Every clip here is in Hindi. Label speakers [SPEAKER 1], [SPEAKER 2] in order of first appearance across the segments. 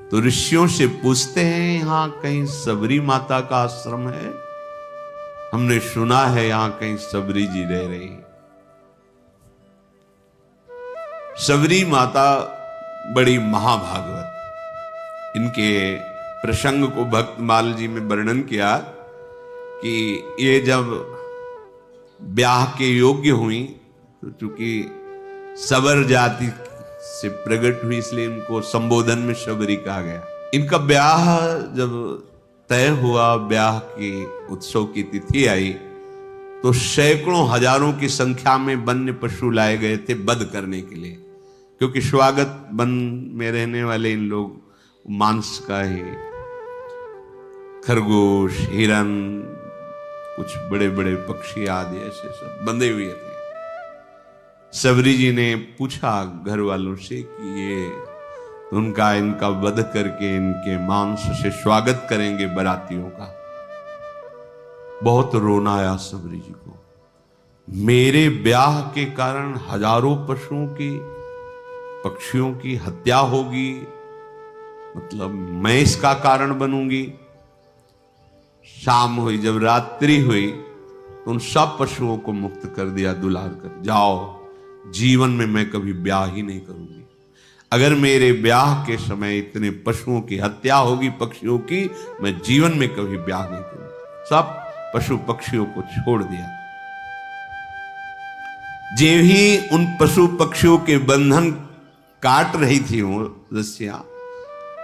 [SPEAKER 1] तो ऋषियों से पूछते हैं यहां कहीं सबरी माता का आश्रम है? हमने सुना है यहां कहीं सबरी जी रह रही। सबरी माता बड़ी महाभागवत। इनके प्रसंग को भक्तमाल जी में वर्णन किया कि ये जब ब्याह के योग्य हुई तो चूंकि सबर जाति से प्रकट हुई इसलिए इनको संबोधन में शबरी कहा गया। इनका ब्याह जब तय हुआ, ब्याह की उत्सव की तिथि आई तो सैकड़ों हजारों की संख्या में वन्य पशु लाए गए थे वध करने के लिए, क्योंकि स्वागत वन में रहने वाले इन लोग मांस का ही, खरगोश, हिरन, कुछ बड़े बड़े पक्षी आदि ऐसे सब बंधे हुए थे। सबरी जी ने पूछा घर वालों से कि ये इनका वध करके इनके मांस से स्वागत करेंगे बारातियों का। बहुत रोना आया सबरी जी को। मेरे ब्याह के कारण हजारों पशुओं की, पक्षियों की हत्या होगी, मतलब मैं इसका कारण बनूंगी। शाम हुई, जब रात्रि हुई तो उन सब पशुओं को मुक्त कर दिया दुलार कर, जाओ जीवन में मैं कभी ब्याह ही नहीं करूंगी। अगर मेरे ब्याह के समय इतने पशुओं की हत्या होगी, पक्षियों की, मैं जीवन में कभी ब्याह नहीं करूंगी। सब पशु पक्षियों को छोड़ दिया। जे ही उन पशु पक्षियों के बंधन काट रही थी वो रस्सियां,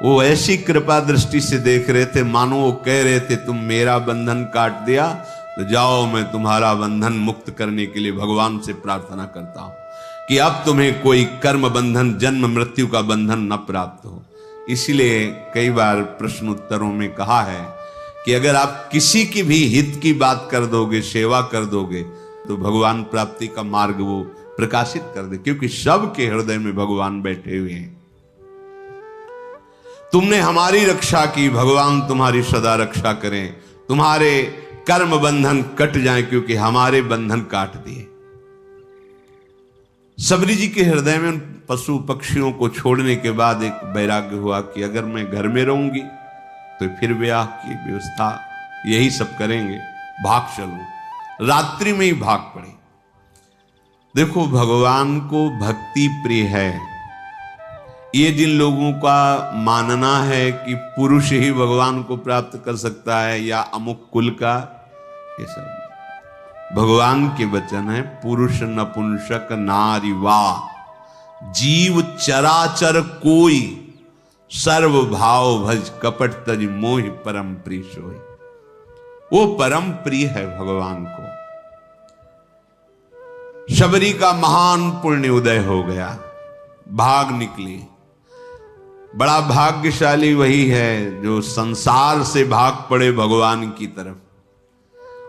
[SPEAKER 1] वो ऐसी कृपा दृष्टि से देख रहे थे मानो वो कह रहे थे तुम मेरा बंधन काट दिया तो जाओ मैं तुम्हारा बंधन मुक्त करने के लिए भगवान से प्रार्थना करता हूं कि अब तुम्हें कोई कर्म बंधन, जन्म मृत्यु का बंधन न प्राप्त हो। इसलिए कई बार प्रश्न उत्तरों में कहा है कि अगर आप किसी की भी हित की बात कर दोगे, सेवा कर दोगे, तो भगवान प्राप्ति का मार्ग वो प्रकाशित कर दे, क्योंकि सबके हृदय में भगवान बैठे हुए हैं। तुमने हमारी रक्षा की, भगवान तुम्हारी सदा रक्षा करें, तुम्हारे कर्म बंधन कट जाएं, क्योंकि हमारे बंधन काट दिए। सबरी जी के हृदय में पशु पक्षियों को छोड़ने के बाद एक वैराग्य हुआ कि अगर मैं घर में रहूंगी तो फिर ब्याह की व्यवस्था यही सब करेंगे, भाग चलूं। रात्रि में ही भाग पड़े। देखो, भगवान को भक्ति प्रिय है। ये जिन लोगों का मानना है कि पुरुष ही भगवान को प्राप्त कर सकता है या अमुक कुल का, ये सब भगवान के वचन है। पुरुष नपुंसक नारी वा जीव चराचर कोई, सर्व भाव भज कपट तज मोहि परम प्रिय सोई। वो परम प्रिय है भगवान को। शबरी का महान पुण्य उदय हो गया, भाग निकली। बड़ा भाग्यशाली वही है जो संसार से भाग पड़े भगवान की तरफ,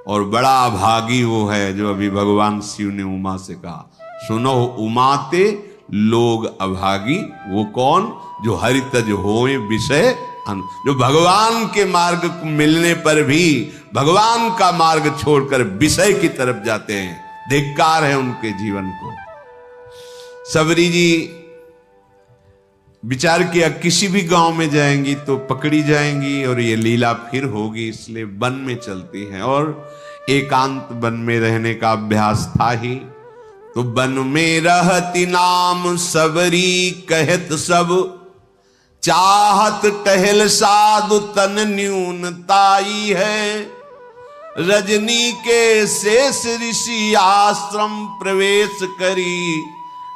[SPEAKER 1] और बड़ा अभागी वो है जो अभी भगवान शिव ने उमा से कहा, सुनो उमाते लोग अभागी। वो कौन? जो हरि तज होए विषय, जो भगवान के मार्ग को मिलने पर भी भगवान का मार्ग छोड़कर विषय की तरफ जाते हैं। धिक्कार है उनके जीवन को। सबरी जी विचार किया किसी भी गांव में जाएंगी तो पकड़ी जाएंगी और ये लीला फिर होगी, इसलिए वन में चलती हैं। और एकांत वन में रहने का अभ्यास था ही, तो वन में रहती नाम सबरी कहत सब, चाहत टहल साधु तन न्यूनताई है। रजनी के शेष ऋषि आश्रम प्रवेश करी,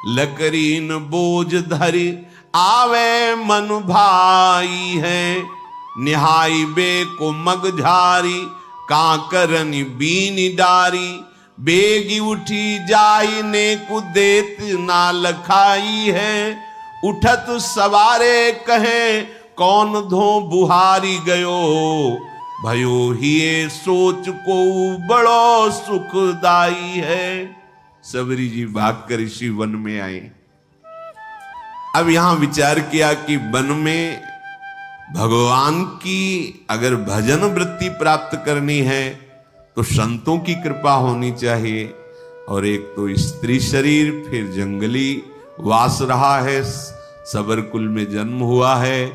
[SPEAKER 1] लकरीन बोझ धरी आवे मन भाई है। निहाई बे को मग झारी, कांकरनी बीनी डारी, बेगी उठी जाई ने को देत ना लखाई है। उठत सवारे कहे कौन धो बुहारी गयो, भयो ही सोच को बड़ो सुखदाई है। सबरी जी भागकर इसी वन में आए। अब यहां विचार किया कि वन में भगवान की अगर भजन वृत्ति प्राप्त करनी है तो संतों की कृपा होनी चाहिए। और एक तो स्त्री शरीर, फिर जंगली वास रहा है, सबर कुल में जन्म हुआ है,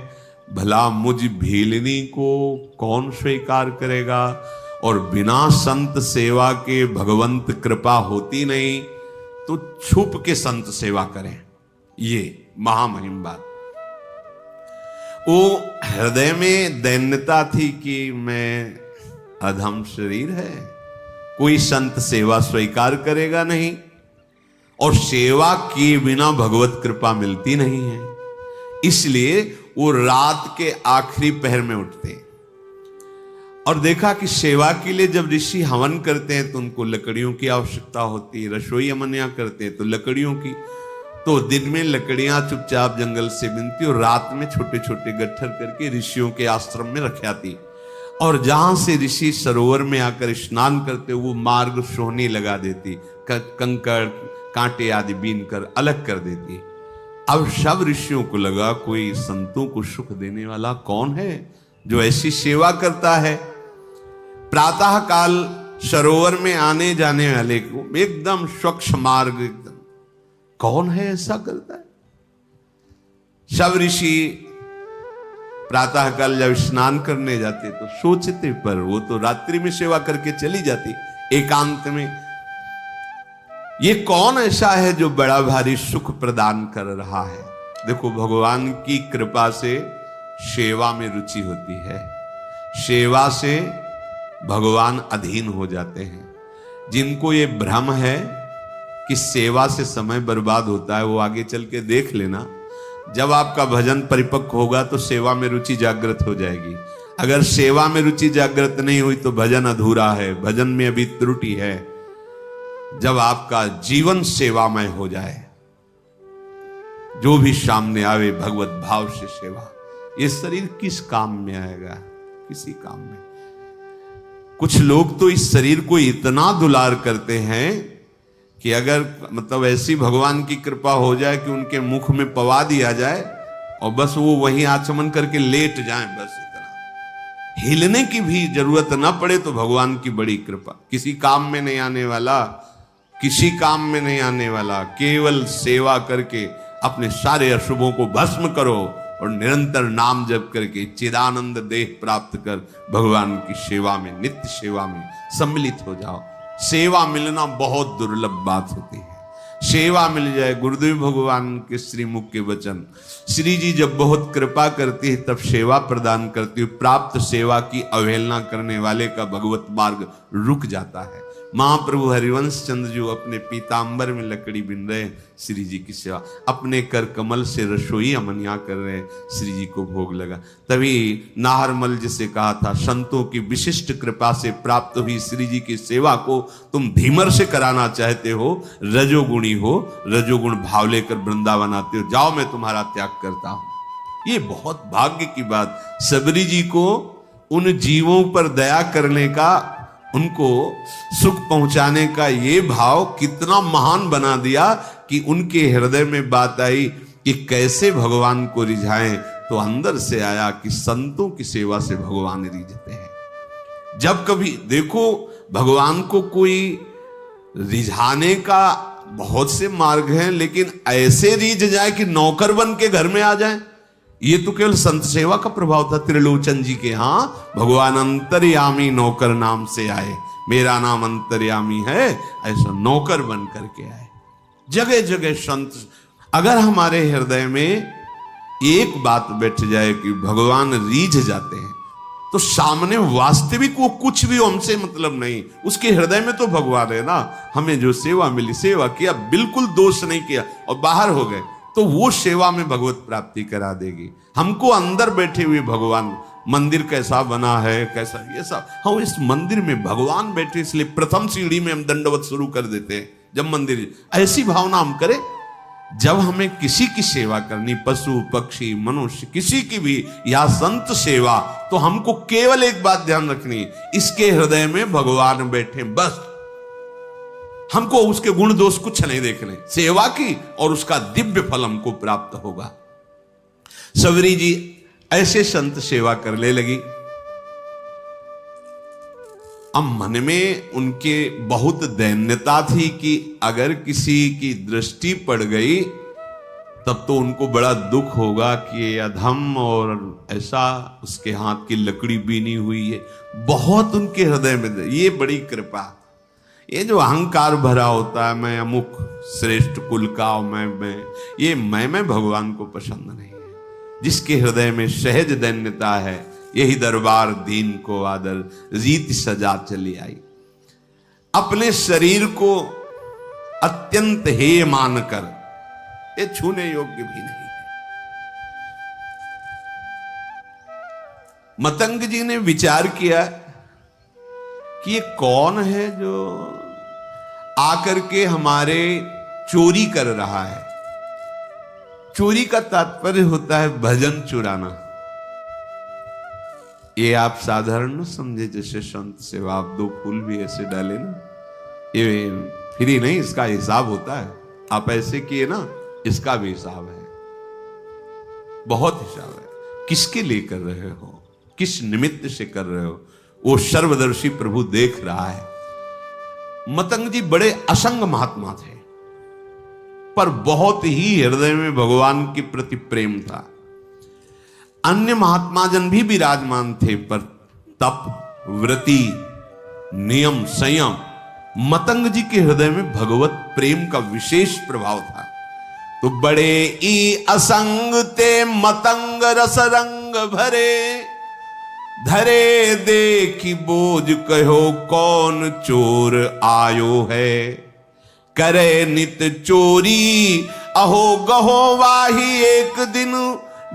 [SPEAKER 1] भला मुझ भीलनी को कौन स्वीकार करेगा, और बिना संत सेवा के भगवंत कृपा होती नहीं, तो छुप के संत सेवा करें। ये महामहिम बात। वो हृदय में दैन्यता थी कि मैं अधम शरीर है, कोई संत सेवा स्वीकार करेगा नहीं, और सेवा किए बिना भगवत कृपा मिलती नहीं है। इसलिए वो रात के आखिरी पहर में उठते और देखा कि सेवा के लिए जब ऋषि हवन करते हैं तो उनको लकड़ियों की आवश्यकता होती है, रसोई अमनिया करते हैं तो लकड़ियों की। तो दिन में लकड़ियां चुपचाप जंगल से बिनती और रात में छोटे छोटे गट्ठर करके ऋषियों के आश्रम में रख आती, और जहां से ऋषि सरोवर में आकर स्नान करते वो मार्ग सोहनी लगा देती, कंकड़ कांटे आदि बीन कर अलग कर देती। अब सब ऋषियों को लगा कोई संतों को सुख देने वाला कौन है जो ऐसी सेवा करता है। प्रातः काल सरोवर में आने जाने वाले को एकदम स्वच्छ मार्ग, एकदम कौन है ऐसा करता है। सब ऋषि प्रातः काल जब स्नान करने जाते तो सोचते, पर वो तो रात्रि में सेवा करके चली जाती एकांत में। ये कौन ऐसा है जो बड़ा भारी सुख प्रदान कर रहा है। देखो, भगवान की कृपा से सेवा में रुचि होती है, सेवा से भगवान अधीन हो जाते हैं। जिनको ये भ्रम है कि सेवा से समय बर्बाद होता है, वो आगे चल के देख लेना। जब आपका भजन परिपक्व होगा तो सेवा में रुचि जागृत हो जाएगी। अगर सेवा में रुचि जागृत नहीं हुई तो भजन अधूरा है, भजन में अभी त्रुटि है। जब आपका जीवन सेवामय हो जाए, जो भी सामने आवे भगवत भाव से सेवा, ये शरीर किस काम में आएगा, किसी काम में। कुछ लोग तो इस शरीर को इतना दुलार करते हैं कि अगर मतलब ऐसी भगवान की कृपा हो जाए कि उनके मुख में पवा दिया जाए और बस वो वहीं आचमन करके लेट जाएं, बस इतना, हिलने की भी जरूरत ना पड़े तो भगवान की बड़ी कृपा। किसी काम में नहीं आने वाला, किसी काम में नहीं आने वाला, केवल सेवा करके अपने सारे अशुभों को भस्म करो और निरंतर नाम जप करके चिदानंद देह प्राप्त कर भगवान की सेवा में, नित्य सेवा में सम्मिलित हो जाओ। सेवा मिलना बहुत दुर्लभ बात होती है। सेवा मिल जाए, गुरुदेव भगवान के श्रीमुख के वचन, श्री जी जब बहुत कृपा करती है तब सेवा प्रदान करती है। प्राप्त सेवा की अवहेलना करने वाले का भगवत मार्ग रुक जाता है। महाप्रभु हरिवंश चंद्र जो अपने पीतांबर में लकड़ी बिन रहे, श्री जी की सेवा, अपने कर कमल से रसोई अमनिया कर रहे, श्री जी को भोग लगा। तभी नाहरमल जिसे कहा था, संतों की विशिष्ट कृपा से प्राप्त हुई श्री जी की सेवा को तुम धीमर से कराना चाहते हो, रजोगुणी हो, रजोगुण भाव लेकर वृंदावन आते हो, जाओ मैं तुम्हारा त्याग करता हूं। ये बहुत भाग्य की बात। सबरी जी को उन जीवों पर दया करने का, उनको सुख पहुंचाने का ये भाव कितना महान बना दिया कि उनके हृदय में बात आई कि कैसे भगवान को रिझाएं। तो अंदर से आया कि संतों की सेवा से भगवान रिझते हैं। जब कभी देखो, भगवान को कोई रिझाने का बहुत से मार्ग हैं, लेकिन ऐसे रिझ जाए कि नौकर बन के घर में आ जाए, ये तो केवल संत सेवा का प्रभाव था। त्रिलोचन जी के यहाँ भगवान अंतर्यामी नौकर नाम से आए, मेरा नाम अंतर्यामी है, ऐसा नौकर बन करके आए। जगह जगह संत, अगर हमारे हृदय में एक बात बैठ जाए कि भगवान रीझ जाते हैं, तो सामने वास्तविक वो कुछ भी हमसे मतलब नहीं, उसके हृदय में तो भगवान है ना। हमें जो सेवा मिली, सेवा किया, बिल्कुल दोष नहीं किया और बाहर हो गए, तो वो सेवा में भगवत प्राप्ति करा देगी। हमको अंदर बैठे हुए भगवान, मंदिर कैसा बना है, कैसा ये सब, हम इस मंदिर में भगवान बैठे, इसलिए प्रथम सीढ़ी में हम दंडवत शुरू कर देते हैं। जब मंदिर, ऐसी भावना हम करें। जब हमें किसी की सेवा करनी, पशु पक्षी मनुष्य किसी की भी, या संत सेवा, तो हमको केवल एक बात ध्यान रखनी, इसके हृदय में भगवान बैठे, बस। हमको उसके गुण दोष कुछ नहीं देखने, सेवा की और उसका दिव्य फल हमको प्राप्त होगा। सबरी जी ऐसे संत सेवा करने लगी। अब मन में उनके बहुत दैन्यता थी कि अगर किसी की दृष्टि पड़ गई तब तो उनको बड़ा दुख होगा कि ये अधम और ऐसा उसके हाथ की लकड़ी बीनी हुई है। बहुत उनके हृदय में ये बड़ी कृपा। ये जो अहंकार भरा होता है, मैं अमुक श्रेष्ठ कुल का, मैं भगवान को पसंद नहीं है। जिसके हृदय में सहज दैन्यता है, यही दरबार दीन को आदर रीत सजा चली आई। अपने शरीर को अत्यंत हेय मानकर ये छूने योग्य भी नहीं है। मतंग जी ने विचार किया कि ये कौन है जो आकर के हमारे चोरी कर रहा है। चोरी का तात्पर्य होता है भजन चुराना। ये आप साधारण न समझे, जैसे संत सेवा आप 2 फूल भी ऐसे डाले ना, ये फ्री नहीं, इसका हिसाब होता है। आप ऐसे किए ना, इसका भी हिसाब है, बहुत हिसाब है। किसके लिए कर रहे हो, किस निमित्त से कर रहे हो, वो सर्वदर्शी प्रभु देख रहा है। मतंग जी बड़े असंग महात्मा थे, पर बहुत ही हृदय में भगवान के प्रति प्रेम था। अन्य महात्मा जन भी विराजमान थे, पर तप, व्रति, नियम, संयम, मतंग जी के हृदय में भगवत प्रेम का विशेष प्रभाव था। तो बड़े ई असंग ते मतंग रस रंग भरे, धरे देखी बोझ कहो कौन चोर आयो है। करे नित चोरी अहो गहो वाही एक दिन,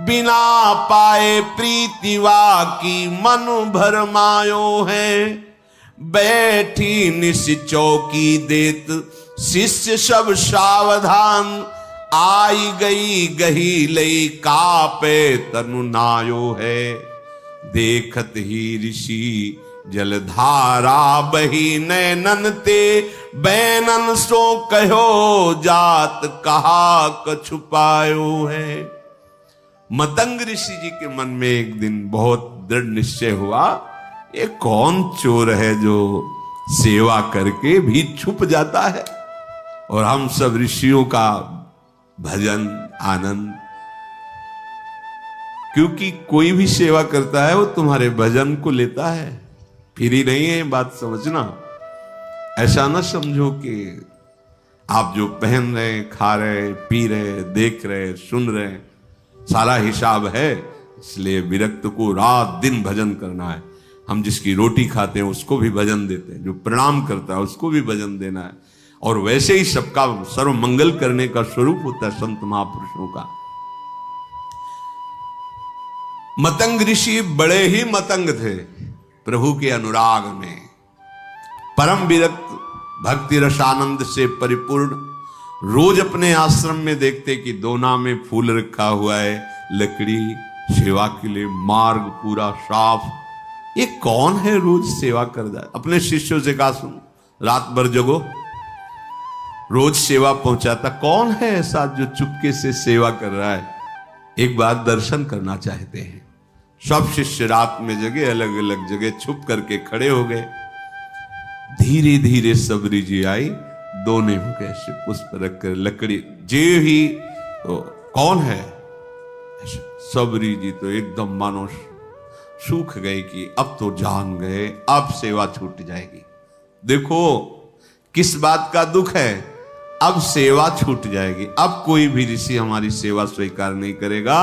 [SPEAKER 1] बिना पाए प्रीतिवा की मन भरमायो है। बैठी निस चौकी देत शिष्य सब सावधान, आई गई गही लई कापे तनु नायो है। देखत ही ऋषि जलधारा बही नैनन ते, बैनन सो कहो जात कहा कछुपायो है। मतंग ऋषि जी के मन में एक दिन बहुत दृढ़ निश्चय हुआ, ये कौन चोर है जो सेवा करके भी छुप जाता है, और हम सब ऋषियों का भजन आनंद। क्योंकि कोई भी सेवा करता है वो तुम्हारे भजन को लेता है, फ्री नहीं है, बात समझना। ऐसा ना समझो कि आप जो पहन रहे, खा रहे, पी रहे, देख रहे, सुन रहे, सारा हिसाब है, इसलिए विरक्त को रात दिन भजन करना है। हम जिसकी रोटी खाते हैं उसको भी भजन देते हैं, जो प्रणाम करता है उसको भी भजन देना है। और वैसे ही सबका सर्व मंगल करने का स्वरूप होता है संत महापुरुषों का। मतंग ऋषि बड़े ही मतंग थे प्रभु के अनुराग में, परम विरक्त, भक्ति रसानंद से परिपूर्ण। रोज अपने आश्रम में देखते कि दोना में फूल रखा हुआ है, लकड़ी, सेवा के लिए मार्ग पूरा साफ। ये कौन है रोज सेवा कर जाए। अपने शिष्यों से कहा, सुन रात भर जगो, रोज सेवा पहुंचाता कौन है ऐसा जो चुपके से सेवा कर रहा है, एक बार दर्शन करना चाहते हैं। सब शिष्य रात में जगे, अलग अलग जगह छुप करके खड़े हो गए। धीरे धीरे सबरी जी आई, दोने मुख ऐसे पुष्प रखकर लकड़ी जे ही, तो कौन है। सबरी जी तो एकदम मानो सूख गए कि अब तो जान गए, अब सेवा छूट जाएगी। देखो किस बात का दुख है, अब सेवा छूट जाएगी, अब कोई भी ऋषि हमारी सेवा स्वीकार नहीं करेगा।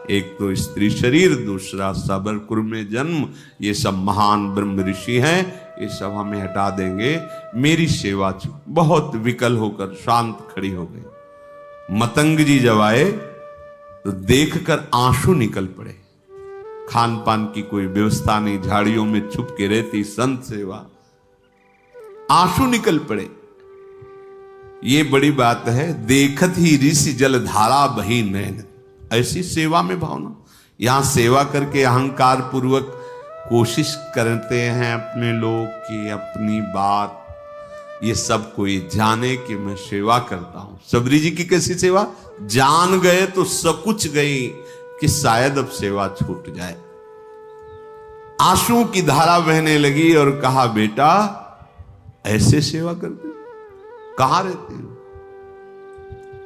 [SPEAKER 1] एक तो स्त्री शरीर, दूसरा सबरपुर में जन्म, ये सब महान ब्रह्म ऋषि हैं, ये सब हमें हटा देंगे, मेरी सेवा छूट। बहुत विकल होकर शांत खड़ी हो गई। मतंग जी जब आए तो देखकर आंसू निकल पड़े। खान पान की कोई व्यवस्था नहीं, झाड़ियों में छुप के रहती संत सेवा, आंसू निकल पड़े। ये बड़ी बात है। देखत ही ऋषि जलधारा बही नैन, ऐसी सेवा में भावना। यहां सेवा करके अहंकार पूर्वक कोशिश करते हैं अपने लोग की अपनी बात, ये सब कोई जाने कि मैं सेवा करता हूं। सबरी जी की कैसी सेवा, जान गए तो सकुच गई कि शायद अब सेवा छूट जाए। आंसू की धारा बहने लगी और कहा, बेटा ऐसे सेवा करते, कहां रहते हो।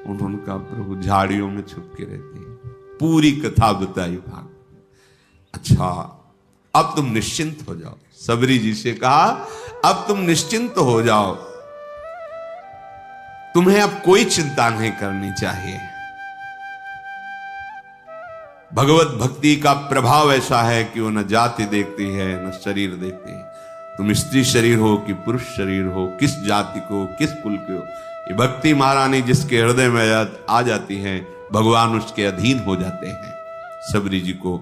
[SPEAKER 1] उन्होंने कहा प्रभु झाड़ियों में छुप के रहते हैं। पूरी कथा बताई भाग। अच्छा अब तुम निश्चिंत हो जाओ। सबरी जी से कहा अब तुम निश्चिंत हो जाओ, तुम्हें अब कोई चिंता नहीं करनी चाहिए। भगवत भक्ति का प्रभाव ऐसा है कि वो न जाति देखती है न शरीर देखती है। तुम स्त्री शरीर हो कि पुरुष शरीर हो, किस जाति को किस कुल के हो, ये भक्ति महारानी जिसके हृदय में आ जाती है भगवान उसके अधीन हो जाते हैं। सबरी जी को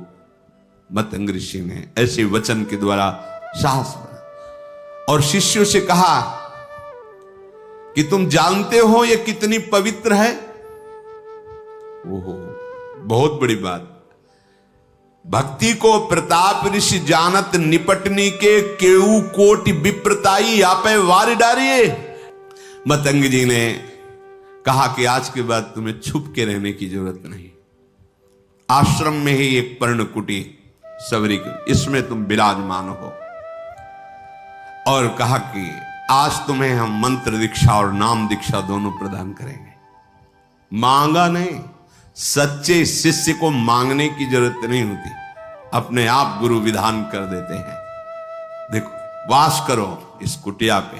[SPEAKER 1] मतंग ऋषि ने ऐसे वचन के द्वारा साहस बना और शिष्यों से कहा कि तुम जानते हो ये कितनी पवित्र है। ओहो बहुत बड़ी बात। भक्ति को प्रताप ऋषि जानत निपटनी के केऊ कोटि विप्रताई या पे वार डारिये। मतंग जी ने कहा कि आज के बाद तुम्हें छुप के रहने की जरूरत नहीं। आश्रम में ही एक पर्णकुटी सबरी की, इसमें तुम विराजमान हो। और कहा कि आज तुम्हें हम मंत्र दीक्षा और नाम दीक्षा दोनों प्रदान करेंगे। मांगा नहीं, सच्चे शिष्य को मांगने की जरूरत नहीं होती, अपने आप गुरु विधान कर देते हैं। देखो वास करो इस कुटिया पे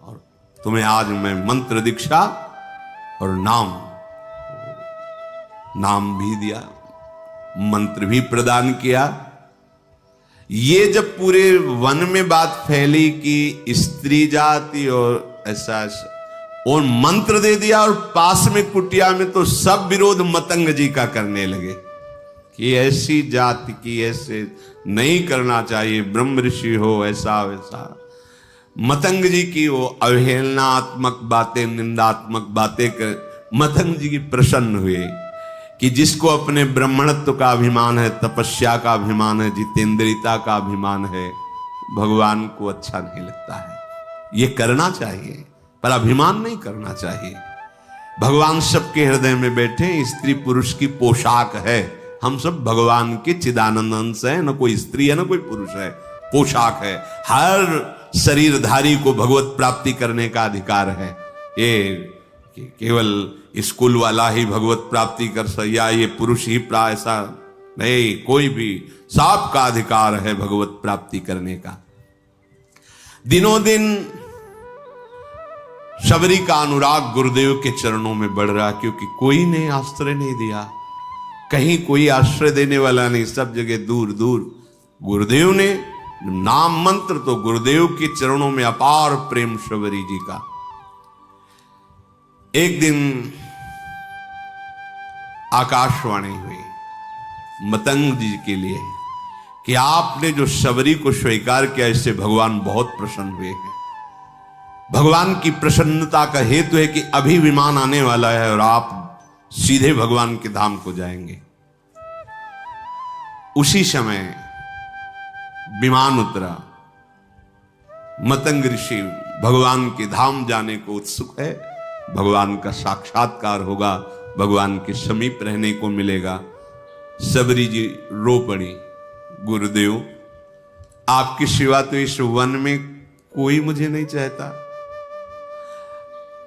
[SPEAKER 1] और तुम्हें आज मैं मंत्र दीक्षा और नाम भी दिया, मंत्र भी प्रदान किया। ये जब पूरे वन में बात फैली कि स्त्री जाति और ऐसा और मंत्र दे दिया और पास में कुटिया में, तो सब विरोध मतंग जी का करने लगे कि ऐसी जाति की ऐसे नहीं करना चाहिए, ब्रह्म ऋषि हो ऐसा वैसा। मतंग जी की वो अवहेलनात्मक बातें, निंदात्मक बातें कर मतंग जी की प्रसन्न हुए कि जिसको अपने ब्राह्मणत्व का अभिमान है, तपस्या का अभिमान है, जितेंद्रियता का अभिमान है, भगवान को अच्छा नहीं लगता है। ये करना चाहिए पर अभिमान नहीं करना चाहिए। भगवान सबके हृदय में बैठे, स्त्री पुरुष की पोशाक है। हम सब भगवान के चिदानंद अंश है, न कोई स्त्री है न कोई पुरुष है, पोशाक है। हर शरीरधारी को भगवत प्राप्ति करने का अधिकार है। ये केवल स्कूल वाला ही भगवत प्राप्ति कर सया, ये पुरुष ही ऐसा नहीं, कोई भी सबका अधिकार है भगवत प्राप्ति करने का। दिनों दिन सबरी का अनुराग गुरुदेव के चरणों में बढ़ रहा, क्योंकि कोई ने आश्रय नहीं दिया, कहीं कोई आश्रय देने वाला नहीं, सब जगह दूर दूर। गुरुदेव ने नाम मंत्र, तो गुरुदेव के चरणों में अपार प्रेम सबरी जी का। एक दिन आकाशवाणी हुई मतंग जी के लिए कि आपने जो सबरी को स्वीकार किया, इससे भगवान बहुत प्रसन्न हुए हैं। भगवान की प्रसन्नता का हेतु है कि अभी विमान आने वाला है और आप सीधे भगवान के धाम को जाएंगे। उसी समय विमान उतरा। मतंग ऋषि भगवान के धाम जाने को उत्सुक है, भगवान का साक्षात्कार होगा, भगवान के समीप रहने को मिलेगा। सबरी जी रो पड़ी, गुरुदेव आपकी सिवा तो इस वन में कोई मुझे नहीं चाहता,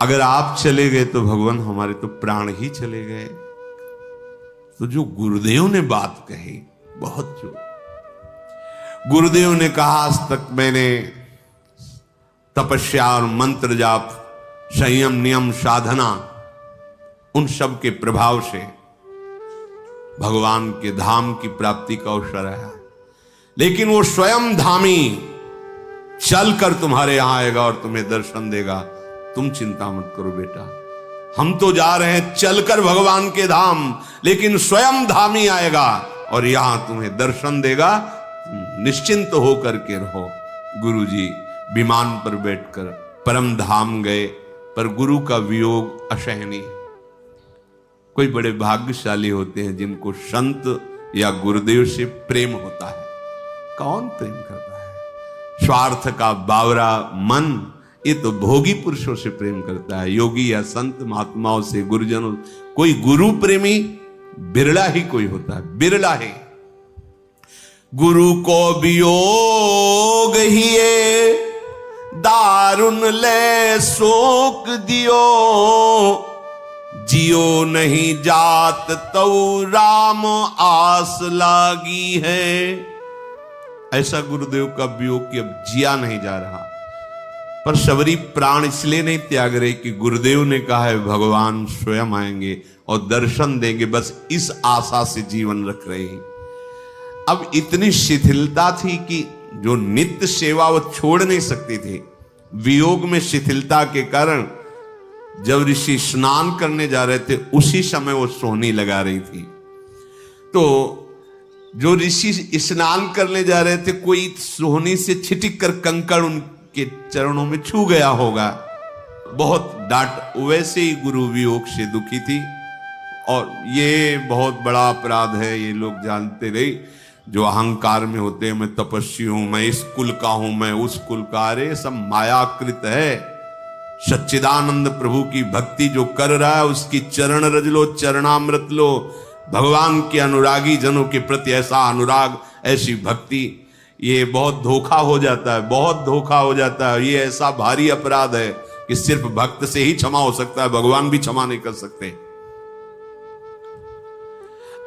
[SPEAKER 1] अगर आप चले गए तो भगवान हमारे तो प्राण ही चले गए। तो जो गुरुदेव ने बात कही बहुत जो गुरुदेव ने कहा, आज तक मैंने तपस्या और मंत्र जाप, संयम नियम साधना, उन सब के प्रभाव से भगवान के धाम की प्राप्ति का अवसर है, लेकिन वो स्वयं धामी चलकर तुम्हारे यहां आएगा और तुम्हें दर्शन देगा। तुम चिंता मत करो बेटा, हम तो जा रहे हैं चलकर भगवान के धाम, लेकिन स्वयं धामी आएगा और यहां तुम्हें दर्शन देगा, निश्चिंत होकर के रहो। गुरुजी विमान पर बैठकर परम धाम गए, पर गुरु का वियोग असहनीय। कोई बड़े भाग्यशाली होते हैं जिनको संत या गुरुदेव से प्रेम होता है। कौन प्रेम करता है? स्वार्थ का बावरा मन, ये तो भोगी पुरुषों से प्रेम करता है। योगी या संत महात्माओं से, गुरुजनों, कोई गुरु प्रेमी बिरला ही कोई होता है, बिरला है। गुरु को वियोग हिए दारुण ले शोक दियो, जियो नहीं जात तो राम आस लागी है। ऐसा गुरुदेव का वियोग कि अब जिया नहीं जा रहा। पर शबरी प्राण इसलिए नहीं त्याग रही कि गुरुदेव ने कहा है भगवान स्वयं आएंगे और दर्शन देंगे, बस इस आशा से जीवन रख रहे हैं। अब इतनी शिथिलता थी कि जो नित्य सेवा वो छोड़ नहीं सकती थी। वियोग में शिथिलता के कारण जब ऋषि स्नान करने जा रहे थे उसी समय वो सोहनी लगा रही थी। तो जो ऋषि स्नान करने जा रहे थे, कोई सोहनी से छिटक कर कंकड़ उनके चरणों में छू गया होगा, बहुत डांट। वैसे ही गुरु वियोग से दुखी थी। और ये बहुत बड़ा अपराध है, ये लोग जानते रहे जो अहंकार में होते हैं, मैं तपस्वी हूं, मैं इस कुल का हूं, मैं उस कुल का। अरे सब मायाकृत है। सच्चिदानंद प्रभु की भक्ति जो कर रहा है उसकी चरण रज लो, चरणामृत लो। भगवान के अनुरागी जनों के प्रति ऐसा अनुराग, ऐसी भक्ति, ये बहुत धोखा हो जाता है, बहुत धोखा हो जाता है। ये ऐसा भारी अपराध है कि सिर्फ भक्त से ही क्षमा हो सकता है, भगवान भी क्षमा नहीं कर सकते।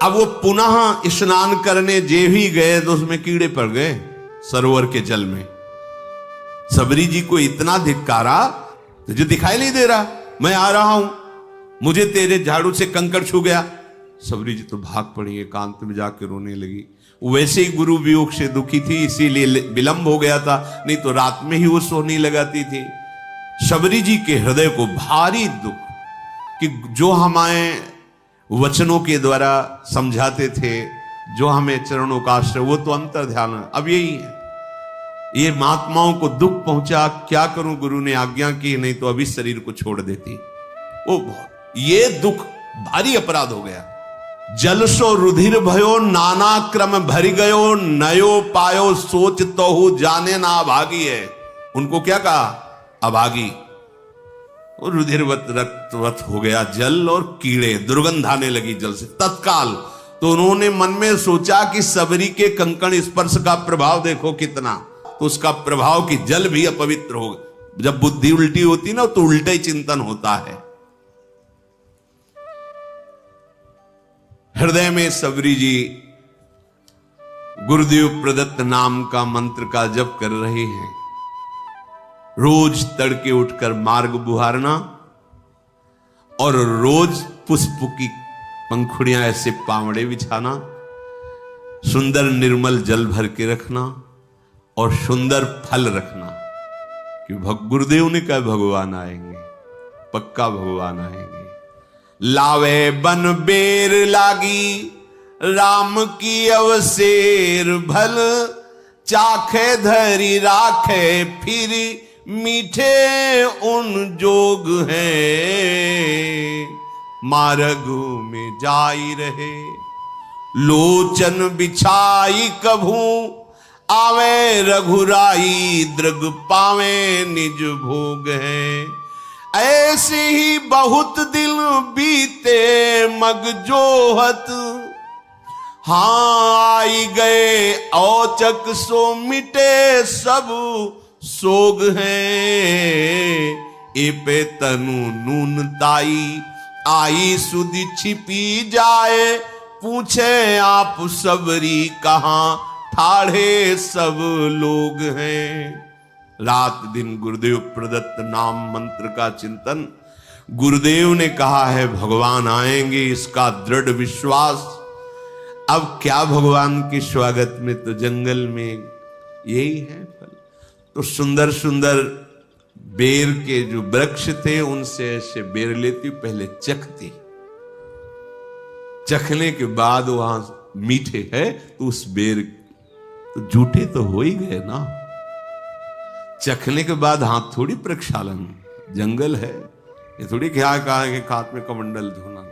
[SPEAKER 1] अब वो पुनः स्नान करने जे भी गए तो उसमें कीड़े पड़ गए सरोवर के जल में। सबरी जी को इतना धिक्कारा, तुझे दिखाई नहीं दे रहा, मैं आ रहा हूं, मुझे तेरे झाड़ू से कंकड़ छू गया। सबरी जी तो भाग पड़ी, एकांत में जाकर रोने लगी। वैसे ही गुरु वियोग से दुखी थी, इसीलिए विलंब हो गया था, नहीं तो रात में ही वो सोहनी लगाती थी। सबरी जी के हृदय को भारी दुख कि जो हमारे वचनों के द्वारा समझाते थे, जो हमें चरणों का आश्रय, वो तो अंतर ध्यान है। अब यही है, ये महात्माओं को दुख पहुंचा, क्या करूं, गुरु ने आज्ञा की, नहीं तो अभी शरीर को छोड़ देती। ओ ये दुख भारी अपराध हो गया। जल सो रुधिर भयो नाना क्रम भर गयो, नयो पायो सोच तो जाने ना अभागी है। उनको क्या कहा, अभागी। और रुधिरवत रक्तवत हो गया जल, और कीड़े, दुर्गंध आने लगी जल से तत्काल। तो उन्होंने मन में सोचा कि सबरी के कंकण स्पर्श का प्रभाव देखो कितना, तो उसका प्रभाव कि जल भी अपवित्र हो। जब बुद्धि उल्टी होती ना तो उल्टा ही चिंतन होता है। हृदय में सबरी जी गुरुदेव प्रदत्त नाम का मंत्र का जप कर रहे हैं। रोज तड़के उठकर मार्ग बुहारना और रोज पुष्प की पंखुड़ियां ऐसे पावड़े बिछाना, सुंदर निर्मल जल भर के रखना और सुंदर फल रखना। कि गुरुदेव ने कहा भगवान आएंगे, पक्का भगवान आएंगे। लावे बन बेर लागी राम की अवसेर भल, चाखे धरी राखे फिर मीठे उन जोग हैं। मार्ग में जाई रहे लोचन बिछाई कभू, आवे रघुराई दृग पावे निज भोग है। ऐसे ही बहुत दिल बीते मग जोहत, हाँ आई गए औचक सो मिटे सब सोग हैं। ए पे तनु नून ताई आई सुधि छिपी जाए, पूछे आप सबरी कहां ठाढ़े सब लोग हैं। रात दिन गुरुदेव प्रदत्त नाम मंत्र का चिंतन। गुरुदेव ने कहा है भगवान आएंगे, इसका दृढ़ विश्वास। अब क्या भगवान के स्वागत में तो जंगल में यही है फल। तो सुंदर सुंदर बेर के जो वृक्ष थे उनसे ऐसे बेर लेती, पहले चखती, चखने के बाद वहां मीठे है तो उस बेर तो झूठे तो हो ही गए ना। चखने के बाद हाथ थोड़ी प्रक्षालन, जंगल है, ये थोड़ी क्या कहा कि हाथ में कमंडल धोना।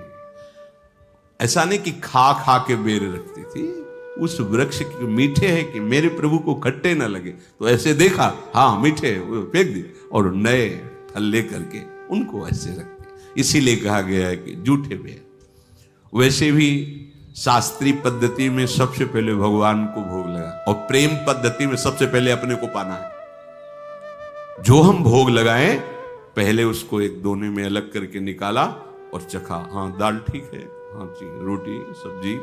[SPEAKER 1] ऐसा नहीं कि खा खा के बेर रखती थी, उस वृक्ष के मीठे हैं कि मेरे प्रभु को खट्टे न लगे, तो ऐसे देखा, हाँ मीठे, फेंक दिए और नए फल लेकर के उनको ऐसे रखते। इसीलिए कहा गया है कि झूठे बेर। वैसे भी शास्त्रीय पद्धति में सबसे पहले भगवान को भोग लगा, और प्रेम पद्धति में सबसे पहले अपने को पाना है। जो हम भोग लगाएं पहले उसको एक दोने में अलग करके निकाला, और चखा, हाँ दाल ठीक है, हाँ ठीक, रोटी सब्जी,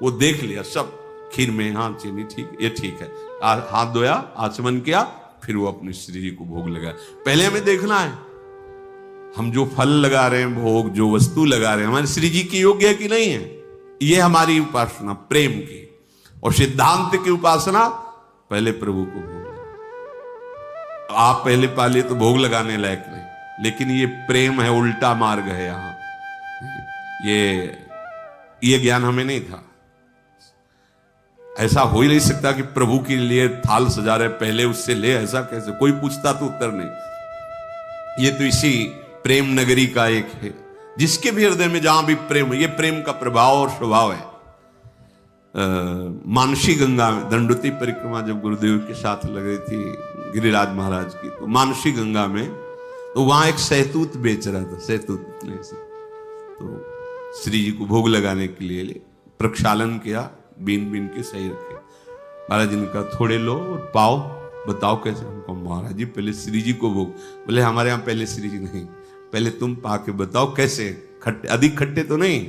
[SPEAKER 1] वो देख लिया सब, खीर में हाँ चीनी ठीक, ये ठीक है, हाथ धोया, आचमन किया, फिर वो अपने श्री जी को भोग लगाया। पहले हमें देखना है हम जो फल लगा रहे हैं, भोग जो वस्तु लगा रहे हैं, हमारे श्री जी की योग्य है कि नहीं है। ये हमारी उपासना प्रेम की, और सिद्धांत की उपासना पहले प्रभु को भोग लगा। आप पहले पाले तो भोग लगाने लायक नहीं, लेकिन ये प्रेम है, उल्टा मार्ग है यहां। ये ज्ञान हमें नहीं था। ऐसा हो ही नहीं सकता कि प्रभु के लिए थाल सजा रहे पहले उससे ले, ऐसा कैसे? कोई पूछता तो उत्तर नहीं। ये तो इसी प्रेम नगरी का एक है, जिसके भी हृदय में जहां भी प्रेम, ये प्रेम का प्रभाव और स्वभाव है। मानसी गंगा में दंडोती परिक्रमा जब गुरुदेव के साथ लग रही थी गिरिराज महाराज की, तो मानसी गंगा में तो वहां एक सहतूत बेच रहा था, सहतूत से तो श्री जी को भोग लगाने के लिए प्रक्षालन किया, बीन बीन के सही रखे। महाराज जी ने कहा थोड़े लो और पाओ, बताओ कैसे? हमको महाराज जी पहले श्री जी को भोग। बोले हमारे यहाँ पहले श्री जी नहीं, पहले तुम पा के बताओ कैसे, खट्टे अधिक खट्टे तो नहीं?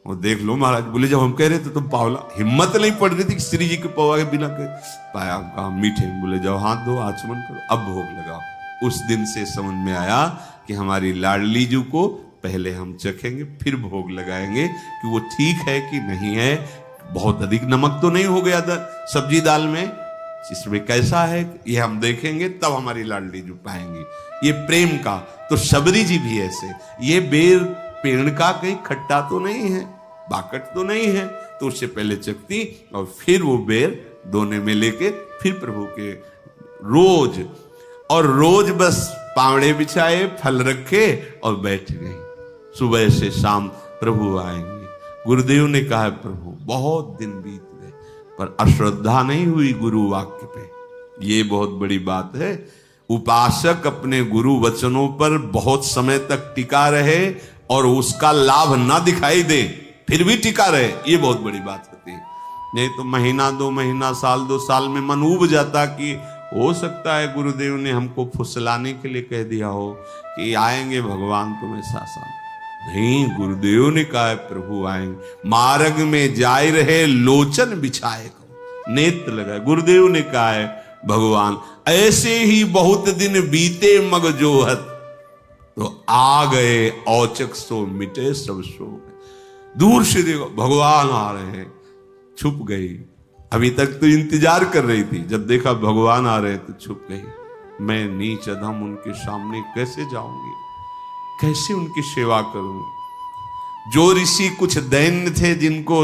[SPEAKER 1] और देख लो महाराज। बोले जब हम कह रहे थे तुम पावला, हिम्मत नहीं पड़ रही थी कि श्री जी के पवा के बिना के पाया। कहा मीठे। बोले जाओ हाथ धो, आचमन करो, अब भोग लगाओ। उस दिन से समझ में आया कि हमारी लाडली जी को पहले हम चखेंगे, फिर भोग लगाएंगे कि वो ठीक है कि नहीं है, बहुत अधिक नमक तो नहीं हो गया सब्जी दाल में, इसमें कैसा है ये हम देखेंगे, तब हमारी लाडली जी पाएंगी। ये प्रेम का। तो शबरी जी भी ऐसे, ये बेर पेड़ का कहीं खट्टा तो नहीं है, बाकट तो नहीं है, तो उससे पहले चखती और फिर वो बेर दोने में लेके फिर प्रभु के रोज, और रोज बस पावड़े बिछाए, फल रखे और बैठ गई। सुबह से शाम प्रभु आएंगे। गुरुदेव ने कहा प्रभु बहुत दिन बीत गए पर अश्रद्धा नहीं हुई गुरु वाक्य पे, ये बहुत बड़ी बात है। उपासक अपने गुरु वचनों पर बहुत समय तक टिका रहे और उसका लाभ ना दिखाई दे, फिर भी टिका रहे, ये बहुत बड़ी बात होती है। नहीं तो महीना दो महीना, साल दो साल में मन उब जाता कि हो सकता है गुरुदेव ने हमको फुसलाने के लिए कह दिया हो कि आएंगे भगवान तुम्हें साथ। नहीं, गुरुदेव ने कहा है प्रभु आएंगे। मार्ग में जाए रहे लोचन बिछाए को, नेत्र लगाए। गुरुदेव ने कहा है भगवान ऐसे ही बहुत दिन बीते मग जोहत, तो आ गए औचक सो मिटे सब सो। दूर से देखो भगवान आ रहे हैं, छुप गई। अभी तक तो इंतजार कर रही थी, जब देखा भगवान आ रहे तो छुप गई। मैं नीच अधम उनके सामने कैसे जाऊंगी, कैसे उनकी सेवा करूं? जो ऋषि कुछ दैन्य थे जिनको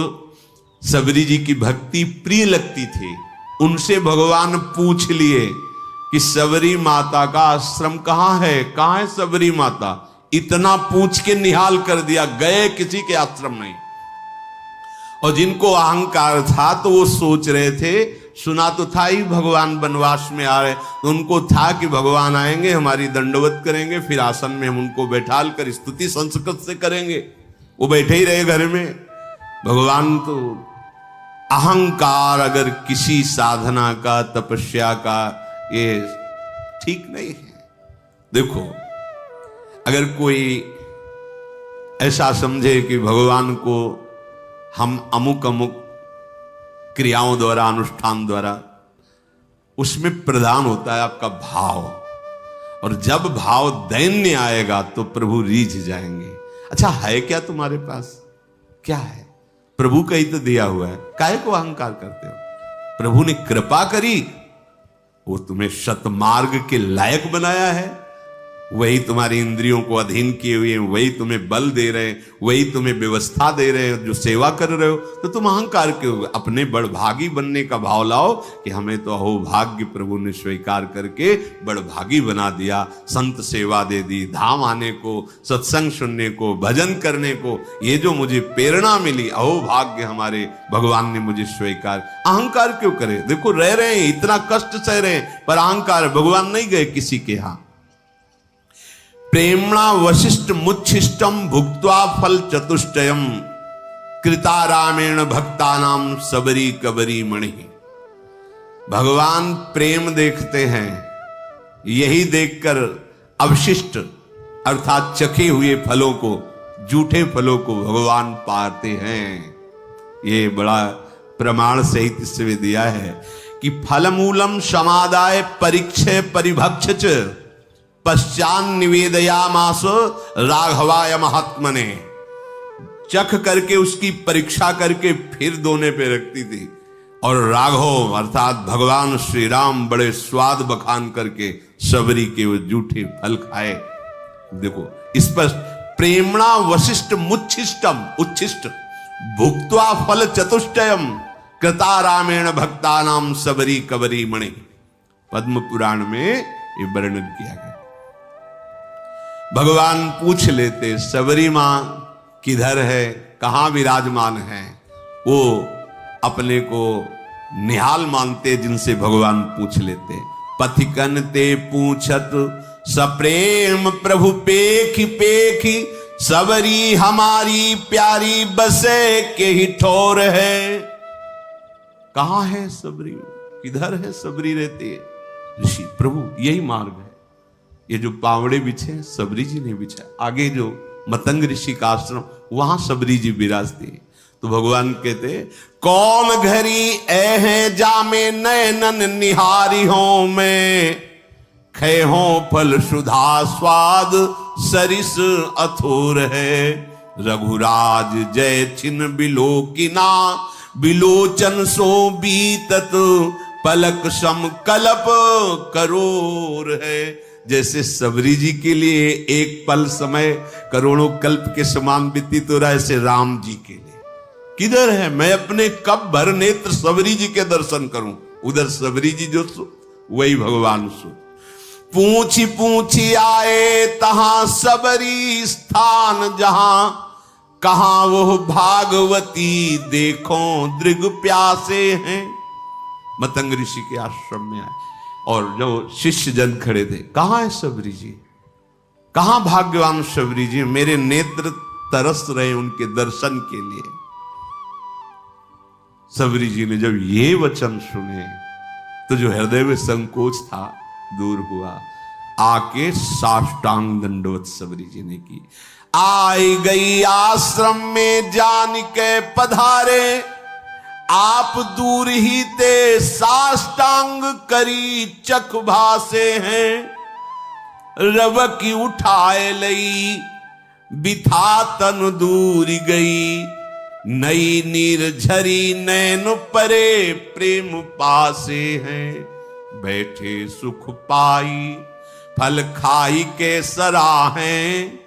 [SPEAKER 1] सबरी जी की भक्ति प्रिय लगती थी, उनसे भगवान पूछ लिए कि सबरी माता का आश्रम कहां है, कहां है सबरी माता? इतना पूछ के निहाल कर दिया, गए किसी के आश्रम नहीं। और जिनको अहंकार था तो वो सोच रहे थे, सुना तो था ही भगवान वनवास में आ रहे, तो उनको था कि भगवान आएंगे, हमारी दंडवत करेंगे, फिर आसन में हम उनको बैठाल कर स्तुति संस्कृत से करेंगे। वो बैठे ही रहे घर में। भगवान तो अहंकार अगर किसी साधना का, तपस्या का, ये ठीक नहीं है। देखो अगर कोई ऐसा समझे कि भगवान को हम अमुक अमुक क्रियाओं द्वारा, अनुष्ठान द्वारा, उसमें प्रधान होता है आपका भाव, और जब भाव दैन्य आएगा तो प्रभु रीझ जाएंगे। अच्छा है क्या तुम्हारे पास? क्या है? प्रभु का ही तो दिया हुआ है, काहे को अहंकार करते हो? प्रभु ने कृपा करी, वो तुम्हें सतमार्ग के लायक बनाया है, वही तुम्हारी इंद्रियों को अधीन किए हुए हैं, वही तुम्हें बल दे रहे हैं, वही तुम्हें व्यवस्था दे रहे हैं, जो सेवा कर रहे हो, तो तुम अहंकार क्यों? अपने बड़भागी बनने का भाव लाओ कि हमें तो अहो भाग्य प्रभु ने स्वीकार करके बड़भागी बना दिया, संत सेवा दे दी, धाम आने को, सत्संग सुनने को, भजन करने को, ये जो मुझे प्रेरणा मिली, अहो भाग्य हमारे भगवान ने मुझे स्वीकार। अहंकार क्यों करे? देखो रह रहे हैं, इतना कष्ट सह रहे हैं, पर अहंकार। भगवान नहीं गए किसी के यहां। प्रेमणा वशिष्ठ मुच्छिष्टम भुक्त्वा फल चतुष्टयम कृता रामेण भक्तानाम सबरी कबरी मणि। भगवान प्रेम देखते हैं, यही देखकर अवशिष्ट अर्थात चखे हुए फलों को झूठे फलों को भगवान पाते हैं। ये बड़ा प्रमाण सहित इसमें दिया है कि फलमूलम समादाय परीक्षे परिभक्ष च पश्चान निवेदयामास राघवाय महात्मने। चख करके उसकी परीक्षा करके फिर दोने पे रखती थी, और राघव अर्थात भगवान श्री राम बड़े स्वाद बखान करके सबरी के वो जूठे फल खाए। देखो इस पर प्रेमणा वशिष्ठ मुच्छिष्टम उच्छिष्ट भुक्त्वा फल चतुष्टयम कृता रामेण भक्तानाम सबरी कबरी मणि। पद्म पुराण में ये वर्णन किया गया। भगवान पूछ लेते सबरी मां किधर है, कहां विराजमान है। वो अपने को निहाल मानते जिनसे भगवान पूछ लेते। पथिकन ते पूछत सप्रेम प्रभु पेखी पेखी सबरी हमारी प्यारी बसे के ही ठोर है। कहां है सबरी, किधर है सबरी रहती है। ऋषि प्रभु यही मार्ग है, ये जो पावड़े बिछे सबरी जी ने बिछा, आगे जो मतंग ऋषि का आश्रम वहां सबरी जी विराजती है। तो भगवान कहते कौन घरी ऐ जामे नयनन निहारी हो मैं खे हो फल सुधा स्वाद सरिस अथोर है। रघुराज जय छिन बिलोकिना बिलोचन सो बीतत पलक सम कल्प करोर है। जैसे सबरी जी के लिए एक पल समय करोड़ों कल्प के समान व्यतीत हो रहा है, ऐसे राम जी के लिए किधर है, मैं अपने कब भर नेत्र सबरी जी के दर्शन करूं। उधर सबरी जी जो सो वही भगवान सो। पूछी पूछी आए तहां सबरी स्थान जहां कहां वो भागवती देखो दृग प्यासे हैं। मतंग ऋषि के आश्रम में आए और जो शिष्य जन खड़े थे, कहां है सबरी जी, कहां भाग्यवान सबरी जी, मेरे नेत्र तरस रहे उनके दर्शन के लिए। सबरी जी ने जब ये वचन सुने तो जो हृदय में संकोच था दूर हुआ। आके साष्टांग दंडवत सबरी जी ने की। आई गई आश्रम में जान के पधारे आप दूर ही ते साष्टांग करी चख भासे हैं। रव की उठाए लई बिथा तन दूर गई नई नीर झरी नैन परे प्रेम पासे हैं। बैठे सुख पाई फल खाई के सराहें।